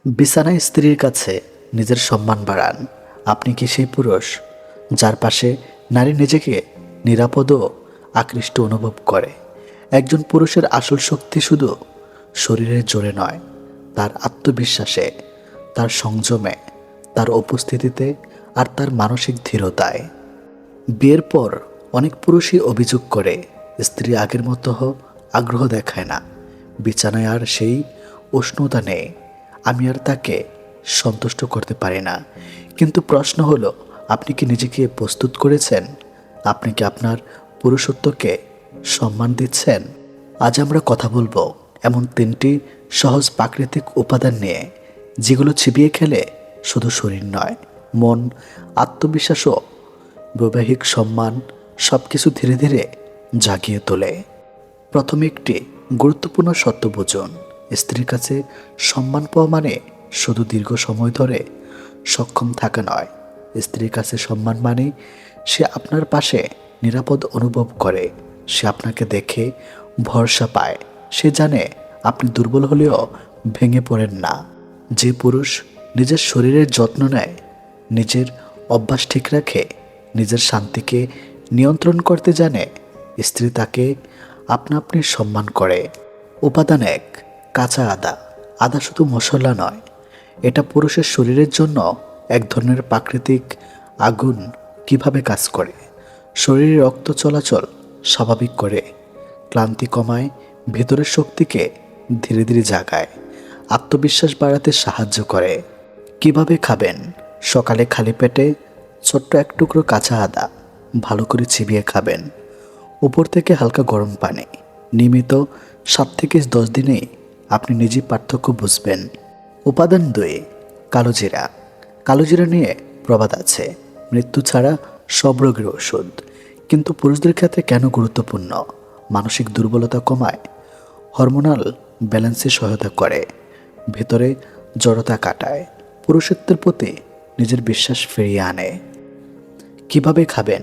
বিছানায় স্ত্রীর কাছে নিজের সম্মান বাড়ান। আপনি কি সেই পুরুষ যার পাশে নারী নিজেকে নিরাপদ ও আকৃষ্ট অনুভব করে? একজন পুরুষের আসল শক্তি শুধু শরীরের জোরে নয়, তার আত্মবিশ্বাসে, তার সংযমে, তার উপস্থিতিতে আর তার মানসিক দৃঢ়তায়। বিয়ের পর অনেক পুরুষই অভিযোগ করে স্ত্রী আগের মতো আগ্রহ দেখায় না, বিছানায় আর সেই উষ্ণতা নেই, আমি আর তাকে সন্তুষ্ট করতে পারি না। কিন্তু প্রশ্ন হলো, আপনি কি নিজেকে প্রস্তুত করেছেন? আপনি কি আপনার পুরুষত্বকে সম্মান দিচ্ছেন? আজ আমরা কথা বলবো এমন তিনটি সহজ প্রাকৃতিক উপাদান নিয়ে, যেগুলো চিবিয়ে খেলে শুধু শরীর নয়, মন, আত্মবিশ্বাস ও বৈবাহিক সম্মান সব কিছু ধীরে ধীরে জাগিয়ে তোলে। প্রথমে একটি গুরুত্বপূর্ণ সত্য বুঝুন। স্ত্রীর কাছে সম্মান পাওয়া মানে শুধু দীর্ঘ সময় ধরে সক্ষম থাকা নয়। স্ত্রীর কাছে সম্মান মানে সে আপনার পাশে নিরাপদ অনুভব করে, সে আপনাকে দেখে ভরসা পায়, সে জানে আপনি দুর্বল হলেও ভেঙে পড়েন না। যে পুরুষ নিজের শরীরের যত্ন নেয়, নিজের অভ্যাস ঠিক রাখে, নিজের শান্তিকে নিয়ন্ত্রণ করতে জানে, স্ত্রী তাকে আপনা আপনি সম্মান করে। উপাদান এক, কাঁচা আদা। আদা শুধু মশলা নয়, এটা পুরুষের শরীরের জন্য এক ধরনের প্রাকৃতিক আগুন। কিভাবে কাজ করে? শরীরে রক্ত চলাচল স্বাভাবিক করে, ক্লান্তি কমায়, ভেতরের শক্তিকে ধীরে ধীরে জাগায়, আত্মবিশ্বাস বাড়াতে সাহায্য করে। কিভাবে খাবেন? সকালে খালি পেটে ছোট্ট এক টুকরো কাঁচা আদা ভালো করে চিবিয়ে খাবেন। উপর থেকে হালকা গরম পানি। নিয়মিত 7 থেকে 10 দিনেই আপনি নিজেই পার্থক্য বুঝবেন। উপাদান 2, কালো জিরা। কালো জিরা নিয়ে প্রবাদ আছে, মৃত্যু ছাড়া সব রোগের ওষুধ। কিন্তু পুরুষদের ক্ষেত্রে কেন গুরুত্বপূর্ণ? মানসিক দুর্বলতা কমায়, হরমোনাল ব্যালেন্সে সহায়তা করে, ভেতরে জড়তা কাটায়, পুরুষত্বের প্রতি নিজের বিশ্বাস ফিরিয়ে আনে। কিভাবে খাবেন?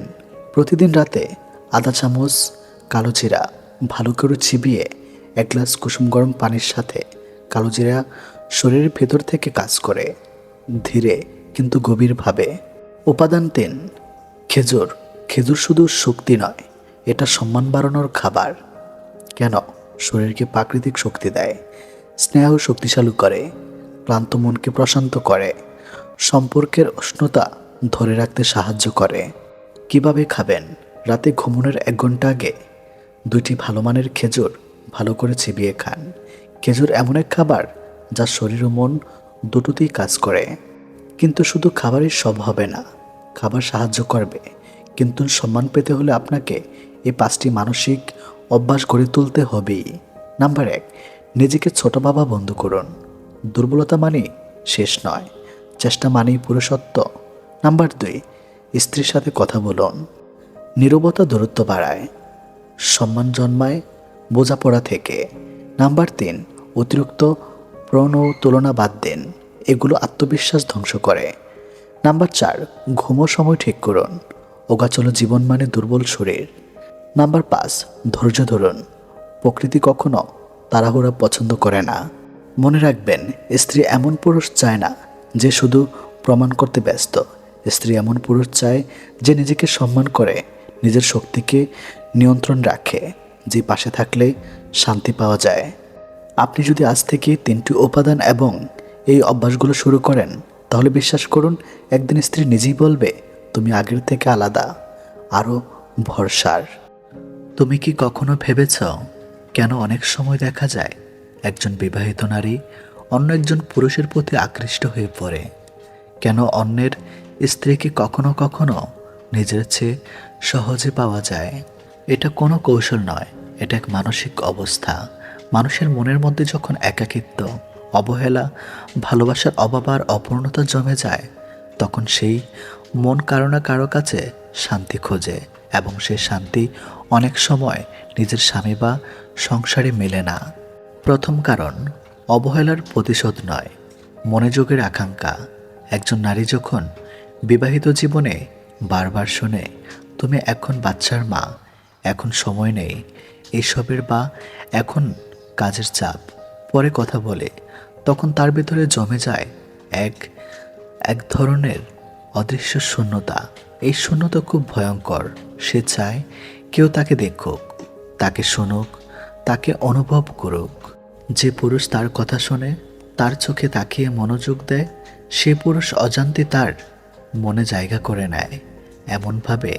প্রতিদিন রাতে আধা চামচ কালো জিরা ভালো করে চিবিয়ে 1 গ্লাস কুসুম গরম পানির সাথে কালো জিরা শরীরের ভেতর থেকে কাজ করে, ধীরে কিন্তু গভীরভাবে। উপাদান 3, খেজুর। খেজুর শুধু শক্তি নয়, এটা সম্মান বাড়ানোর খাবার। কেন? শরীরকে প্রাকৃতিক শক্তি দেয়, স্নেহ শক্তিশালী করে, ক্লান্ত মনকে প্রশান্ত করে, সম্পর্কের উষ্ণতা ধরে রাখতে সাহায্য করে। কিভাবে খাবেন? রাতে ঘুমানোর 1 ঘন্টা আগে 2টি ভালো মানের খেজুর ভালো করে চিবিয়ে খান। খেজুর এমন এক খাবার যা শরীর ও মন দুটোতেই কাজ করে। কিন্তু শুধু খাবারই সব হবে না, খাবার সাহায্য করবে, কিন্তু সম্মান পেতে হলে আপনাকে এই 5টি মানসিক অভ্যাস গড়ে তুলতে হবেই। নাম্বার 1, নিজেকে ছোট ভাবা বন্ধ করুন। দুর্বলতা মানেই শেষ নয়, চেষ্টা মানেই পুরুষত্ব। নাম্বার 2, স্ত্রীর সাথে কথা বলুন। নীরবতা দূরত্ব বাড়ায়, সম্মান জন্মায় বোঝাপড়া থেকে। নাম্বার 3, অতিরিক্ত প্রণ তুলনা বাদ দিন, এগুলো আত্মবিশ্বাস ধ্বংস করে। নাম্বার 4, ঘুমো সময় ঠিক করুন, ওগাচলো জীবন মানে দুর্বল শরীর। নাম্বার 5, ধৈর্য ধরুন, প্রকৃতি কখনো তাড়াহুড়া পছন্দ করে না। মনে রাখবেন, স্ত্রী এমন পুরুষ চায় না যে শুধু প্রমাণ করতে ব্যস্ত। স্ত্রী এমন পুরুষ চায় যে নিজেকে সম্মান করে, নিজের শক্তিকে নিয়ন্ত্রণ রাখে, যে পাশে থাকলে শান্তি পাওয়া যায়। আপনি যদি আজ থেকে 3টি উপাদান এবং এই অভ্যাসগুলো শুরু করেন, তাহলে বিশ্বাস করুন, একদিন স্ত্রী নিজেই বলবে, তুমি আগের থেকে আলাদা, আরও ভরসার। তুমি কি কখনো ভেবেছ কেন অনেক সময় দেখা যায় একজন বিবাহিত নারী অন্য একজন পুরুষের প্রতি আকৃষ্ট হয়ে পড়ে? কেন অন্যের স্ত্রীকে কখনো কখনো নিজের চেয়ে সহজে পাওয়া যায়? এটা কোনো কৌশল নয়, এটা এক মানসিক অবস্থা। মানুষের মনের মধ্যে যখন একাকিত্ব, অবহেলা, ভালোবাসার অভাব আর অপূর্ণতা জমে যায়, তখন সেই মন কারো না কারো কাছে শান্তি খোঁজে, এবং সেই শান্তি অনেক সময় নিজের স্বামী বা সংসারে মেলে না। প্রথম কারণ, অবহেলার প্রতিশোধ নয়, মনোযোগের আকাঙ্ক্ষা। একজন নারী যখন বিবাহিত জীবনে বারবার শোনে, তুমি এখন বাচ্চার মা, এখন সময় নেই এসবের, বা এখন কাজের চাপ, পরে কথা বলে, তখন তার ভেতরে জমে যায় এক এক ধরনের অদৃশ্য শূন্যতা। এই শূন্যতা খুব ভয়ঙ্কর। সে চায় কেউ তাকে দেখুক, তাকে শুনুক, তাকে অনুভব করুক। যে পুরুষ তার কথা শোনে, তার চোখে তাকিয়ে মনোযোগ দেয়, সে পুরুষ অজান্তে তার মনে জায়গা করে নেয়, এমনভাবে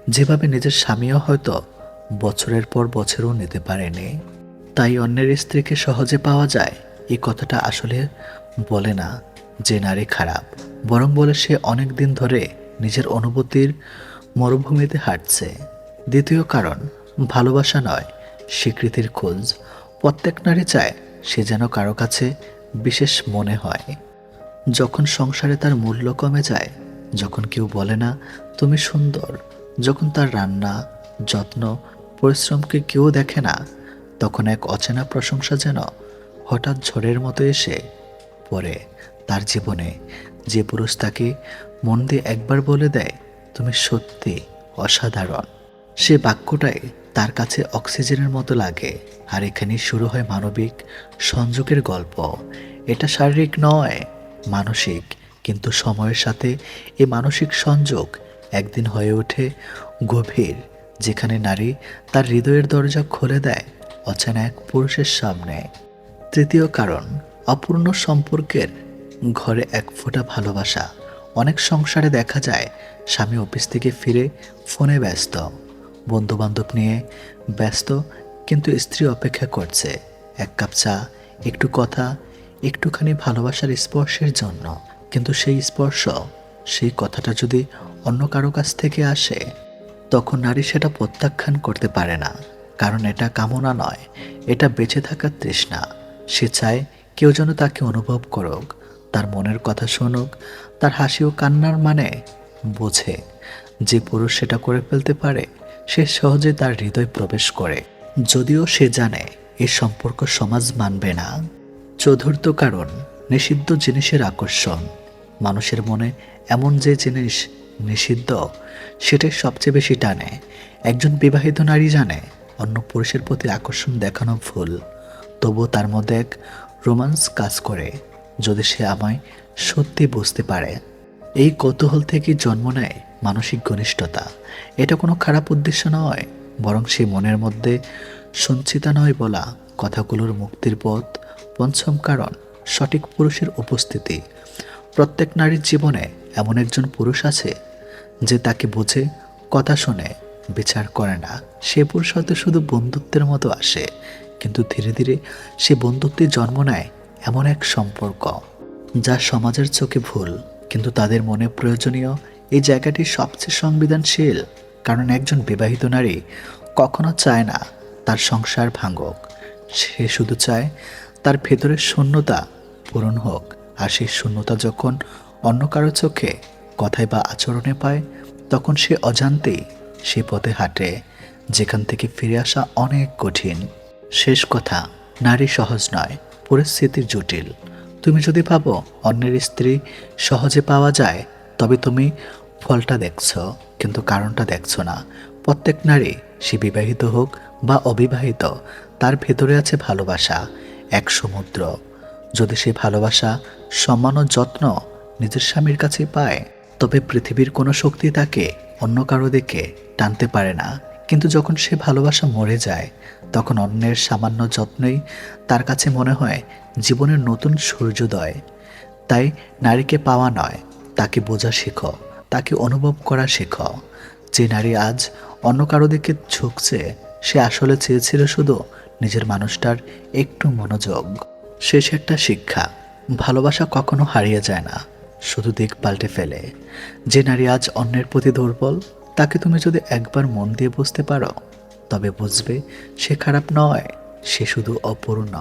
যেভাবে নিজের স্বামীও হয়তো বছরের পর বছরও নিতে পারেনি। তাই অন্যের স্ত্রীকে সহজে পাওয়া যায় এই কথাটা আসলে বলে না যে নারী খারাপ, বরং বলে সে অনেক দিন ধরে নিজের অনুভূতির মরুভূমিতে হাঁটছে। দ্বিতীয় কারণ, ভালোবাসা নয়, স্বীকৃতির খোঁজ। প্রত্যেক নারী চায় সে যেন কারো কাছে বিশেষ মনে হয়। যখন সংসারে তার মূল্য কমে যায়, যখন কেউ বলে না তুমি সুন্দর, যখন তার রান্না, যত্ন, পরিশ্রমকে কেউ দেখে না, তখন এক অচেনা প্রশংসা যেন হঠাৎ ঝড়ের মতো এসে পড়ে তার জীবনে। যে পুরুষ তাকে মন দিয়ে একবার বলে দেয় তুমি সত্যি অসাধারণ, সে বাক্যটাই তার কাছে অক্সিজেনের মতো লাগে। আর এখানেই শুরু হয় মানবিক সংযোগের গল্প। এটা শারীরিক নয়, মানসিক। কিন্তু সময়ের সাথে এই মানসিক সংযোগ একদিন হয়ে ওঠে গভীর, যেখানে নারী তার হৃদয়ের দরজা খুলে দেয় অচেনা এক পুরুষের সামনে। তৃতীয় কারণ, অপূর্ণ সম্পর্কের ঘরে এক ফোঁটা ভালোবাসা। অনেক সংসারে দেখা যায় স্বামী অফিস থেকে ফিরে ফোনে ব্যস্ত, বন্ধুবান্ধব নিয়ে ব্যস্ত, কিন্তু স্ত্রী অপেক্ষা করছে এক কাপ চা, একটু কথা, একটুখানি ভালোবাসার স্পর্শের জন্য। কিন্তু সেই স্পর্শ, সেই কথাটা যদি অন্য কারো কাছ থেকে আসে, তখন নারী সেটা প্রত্যাখ্যান করতে পারে না। কারণ এটা কামনা নয়, এটা বেঁচে থাকার তৃষ্ণা। সে চায় কেউ যেন তাকে অনুভব করুক, তার মনের কথা শুনুক, তার হাসি ও কান্নার মানে বোঝে। যে পুরুষ সেটা করে ফেলতে পারে, সে সহজে তার হৃদয় প্রবেশ করে, যদিও সে জানে এই সম্পর্ক সমাজ মানবে না। চতুর্থ কারণ, নিষিদ্ধ জিনিসের আকর্ষণ। মানুষের মনে এমন যে জিনিস নিষিদ্ধ, সেটাই সবচেয়ে বেশি টানে। একজন বিবাহিত নারী জানে অন্য পুরুষের প্রতি আকর্ষণ দেখানো ভুল, তবুও তার মধ্যে এক রোমান্স কাজ করে যদি সে আমায় সত্যি বুঝতে পারে। এই কৌতূহল থেকেই জন্ম নেয় মানসিক ঘনিষ্ঠতা। এটা কোনো খারাপ উদ্দেশ্য নয়, বরং সে মনের মধ্যে সঞ্চিতা নয় বলা কথাগুলোর মুক্তির পথ। পঞ্চম কারণ, সঠিক পুরুষের উপস্থিতি। প্রত্যেক নারীর জীবনে এমন একজন পুরুষ আছে যে তাকে বোঝে, কথা শোনে, বিচার করে না। সে পুরুষ হয়তো শুধু বন্ধুত্বের মতো আসে, কিন্তু ধীরে ধীরে সে বন্ধুত্বে জন্ম নেয় এমন এক সম্পর্ক যা সমাজের চোখে ভুল, কিন্তু তাদের মনে প্রয়োজনীয়। এই জায়গাটি সবচেয়ে সংবেদনশীল, কারণ একজন বিবাহিত নারী কখনো চায় না তার সংসার ভাঙুক। সে শুধু চায় তার ভেতরের শূন্যতা পূরণ হোক। আর সেই শূন্যতা যখন অন্য কারো চোখে, কথায় বা আচরণে পায়, তখন সে অজান্তেই সে পথে হাঁটে যেখান থেকে ফিরে আসা অনেক কঠিন। শেষ কথা, নারী সহজ নয়, পরিস্থিতি জটিল। তুমি যদি ভাবো অন্যের স্ত্রী সহজে পাওয়া যায়, তবে তুমি ফলটা দেখছো, কিন্তু কারণটা দেখছো না। প্রত্যেক নারী, সে বিবাহিত হোক বা অবিবাহিত, তার ভেতরে আছে ভালোবাসা, এক সমুদ্র। যদি সে ভালোবাসা, সম্মান ও যত্ন নিজের স্বামীর কাছে পায়, তবে পৃথিবীর কোনো শক্তি তাকে অন্য কারো দিকে টানতে পারে না। কিন্তু যখন সে ভালোবাসা মরে যায়, তখন অন্যের সামান্য যত্নই তার কাছে মনে হয় জীবনের নতুন সূর্যোদয়। তাই নারীকে পাওয়া নয়, তাকে বোঝা শেখো, তাকে অনুভব করা শেখো। যে নারী আজ অন্য কারো দিকে ঝুঁকছে, সে আসলে চেয়েছিল শুধু নিজের মানুষটার একটু মনোযোগ। শেষ একটা শিক্ষা, ভালোবাসা কখনো হারিয়ে যায় না, শুধু দিক পাল্টে ফেলে। যে নারী আজ অন্যের প্রতি দুর্বল, তাকে তুমি যদি একবার মন দিয়ে বুঝতে পারো, তবে বুঝবে সে খারাপ নয়, সে শুধু অপূর্ণ।